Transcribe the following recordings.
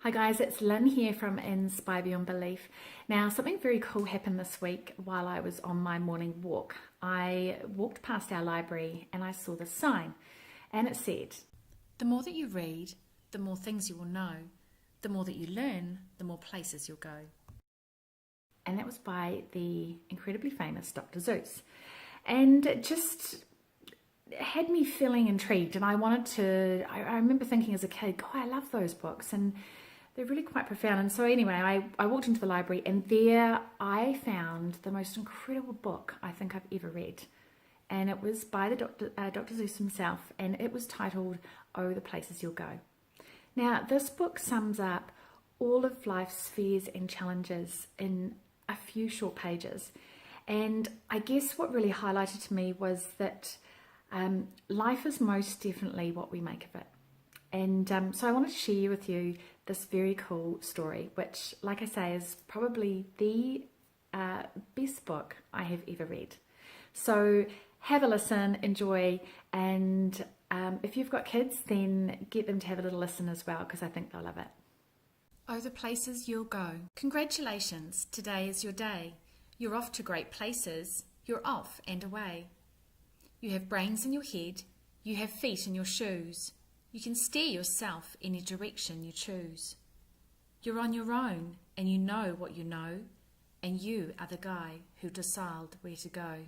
Hi guys, it's Lynn here from Inspire Beyond Belief. Now, something very cool happened this week while I was on my morning walk. I walked past our library and I saw this sign, and it said, "The more that you read, the more things you will know. The more that you learn, the more places you'll go." And that was by the incredibly famous Dr Seuss. And it just had me feeling intrigued, and I remember thinking as a kid, "Oh, I love those books," and they're really quite profound. And so anyway, I walked into the library, and there I found the most incredible book I think I've ever read. And it was by the Dr Seuss himself, and it was titled, "Oh, the Places You'll Go." Now, this book sums up all of life's fears and challenges in a few short pages. And I guess what really highlighted to me was that life is most definitely what we make of it. And so I wanted to share with you this very cool story, which, like I say, is probably the best book I have ever read. So have a listen, enjoy, and if you've got kids, then get them to have a little listen as well, because I think they'll love it. Oh, the places you'll go. Congratulations, today is your day. You're off to great places. You're off and away. You have brains in your head. You have feet in your shoes. You can steer yourself any direction you choose. You're on your own, and you know what you know, and you are the guy who decided where to go.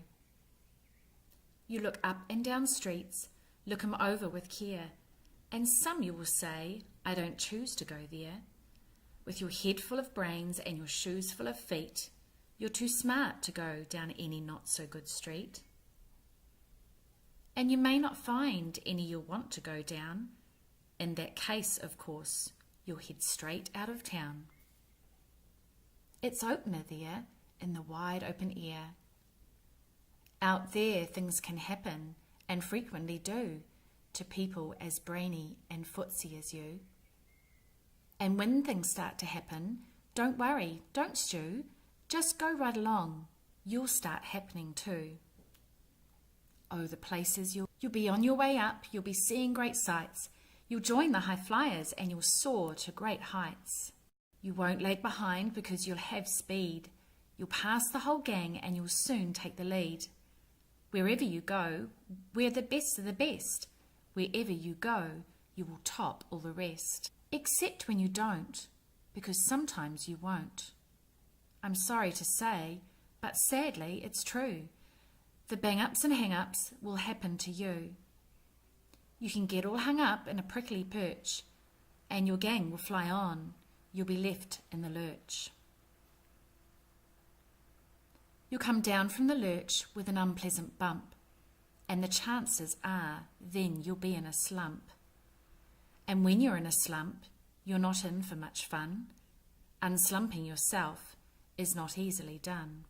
You look up and down streets, look 'em over with care, and some you will say, "I don't choose to go there." With your head full of brains and your shoes full of feet, you're too smart to go down any not-so-good street. And you may not find any you'll want to go down. In that case, of course, you'll head straight out of town. It's opener there, in the wide open air. Out there things can happen, and frequently do, to people as brainy and footsy as you. And when things start to happen, don't worry, don't stew, just go right along, you'll start happening too. Oh, the places you'll be on your way up, you'll be seeing great sights. You'll join the high flyers and you'll soar to great heights. You won't lag behind because you'll have speed. You'll pass the whole gang and you'll soon take the lead. Wherever you go, we're the best of the best. Wherever you go, you will top all the rest. Except when you don't, because sometimes you won't. I'm sorry to say, but sadly it's true. The bang-ups and hang-ups will happen to you. You can get all hung up in a prickly perch, and your gang will fly on. You'll be left in the lurch. You'll come down from the lurch with an unpleasant bump, and the chances are then you'll be in a slump. And when you're in a slump, you're not in for much fun. Unslumping yourself is not easily done.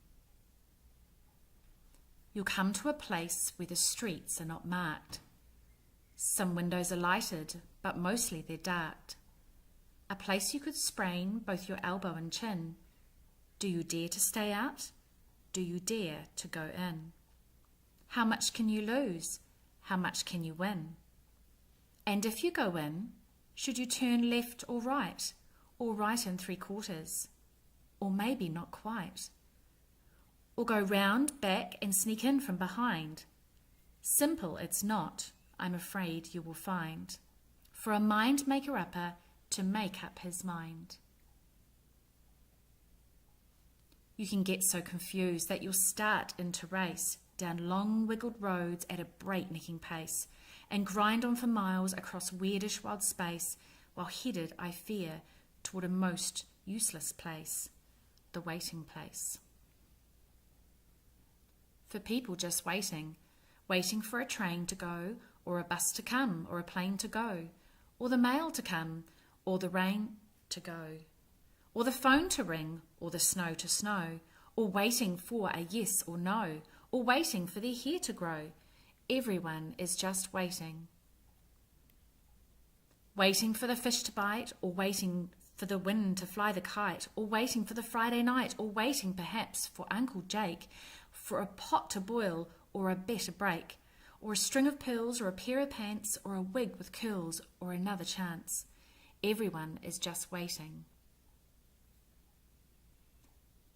You'll come to a place where the streets are not marked. Some windows are lighted, but mostly they're dark. A place you could sprain both your elbow and chin. Do you dare to stay out? Do you dare to go in? How much can you lose? How much can you win? And if you go in, should you turn left or right in 3/4, or maybe not quite? Or go round, back, and sneak in from behind? Simple it's not, I'm afraid you will find, for a mind-maker-upper to make up his mind. You can get so confused that you'll start in to race down long wiggled roads at a breaknecking pace, and grind on for miles across weirdish wild space, while headed, I fear, toward a most useless place, the waiting place. For people just waiting for a train to go, or a bus to come, or a plane to go, or the mail to come, or the rain to go, or the phone to ring, or the snow to snow, or waiting for a yes or no, or waiting for their hair to grow. Everyone is just waiting. Waiting for the fish to bite, or waiting for the wind to fly the kite, or waiting for the Friday night, or waiting perhaps for Uncle Jake, for a pot to boil, or a bet to break, or a string of pearls, or a pair of pants, or a wig with curls, or another chance. Everyone is just waiting.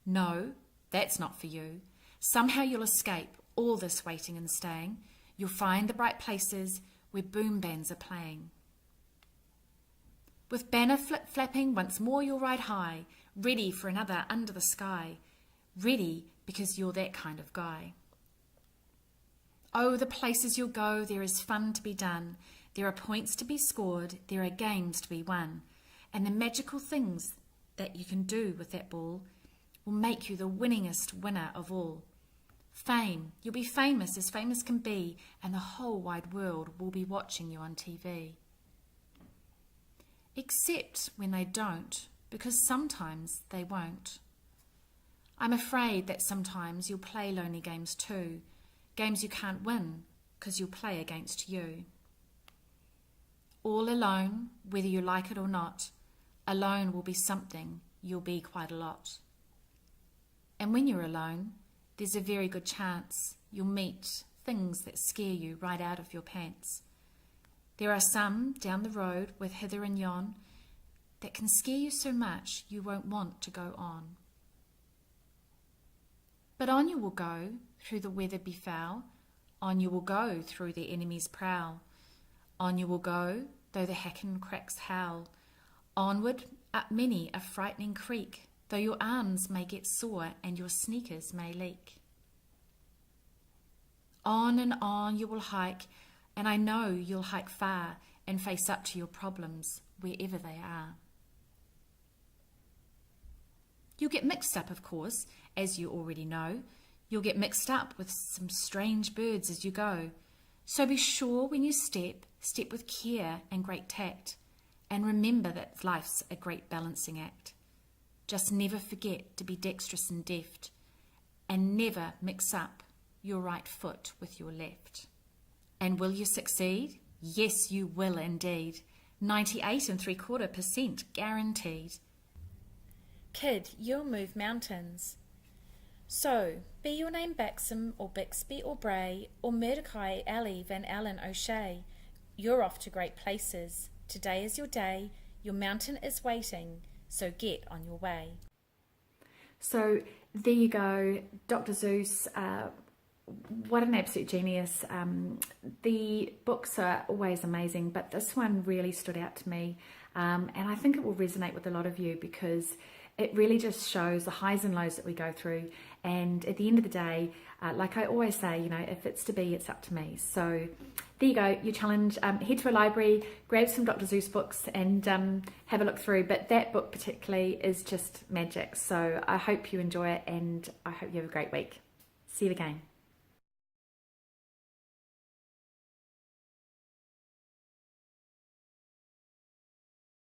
No, that's not for you. Somehow you'll escape all this waiting and staying. You'll find the bright places where boom bands are playing. With banner flip-flapping, once more you'll ride high, ready for another under the sky. Ready because you're that kind of guy. Oh, the places you'll go, there is fun to be done. There are points to be scored, there are games to be won. And the magical things that you can do with that ball will make you the winningest winner of all. Fame, you'll be famous as famous can be, and the whole wide world will be watching you on TV. Except when they don't, because sometimes they won't. I'm afraid that sometimes you'll play lonely games too, games you can't win, because you'll play against you. All alone, whether you like it or not, alone will be something, you'll be quite a lot. And when you're alone, there's a very good chance you'll meet things that scare you right out of your pants. There are some down the road with hither and yon that can scare you so much you won't want to go on. But on you will go through the weather be foul, on you will go through the enemy's prowl, on you will go though the hacking cracks howl, onward up many a frightening creek, though your arms may get sore and your sneakers may leak. On and on you will hike, and I know you'll hike far and face up to your problems wherever they are. You'll get mixed up, of course, as you already know. You'll get mixed up with some strange birds as you go. So be sure when you step with care and great tact, and remember that life's a great balancing act. Just never forget to be dexterous and deft, and never mix up your right foot with your left. And will you succeed? Yes, you will indeed. 98.75% guaranteed. Kid, you'll move mountains. So, be your name Baxham or Bixby or Bray or Mordecai, Alley, Van Allen, O'Shea, you're off to great places. Today is your day. Your mountain is waiting. So get on your way. So there you go, Dr Seuss. What an absolute genius. The books are always amazing, but this one really stood out to me, and I think it will resonate with a lot of you because it really just shows the highs and lows that we go through. And at the end of the day, like I always say, you know, if it's to be, it's up to me. So there you go, your challenge. Head to a library, grab some Dr Seuss books and have a look through. But that book particularly is just magic. So I hope you enjoy it, and I hope you have a great week. See you again.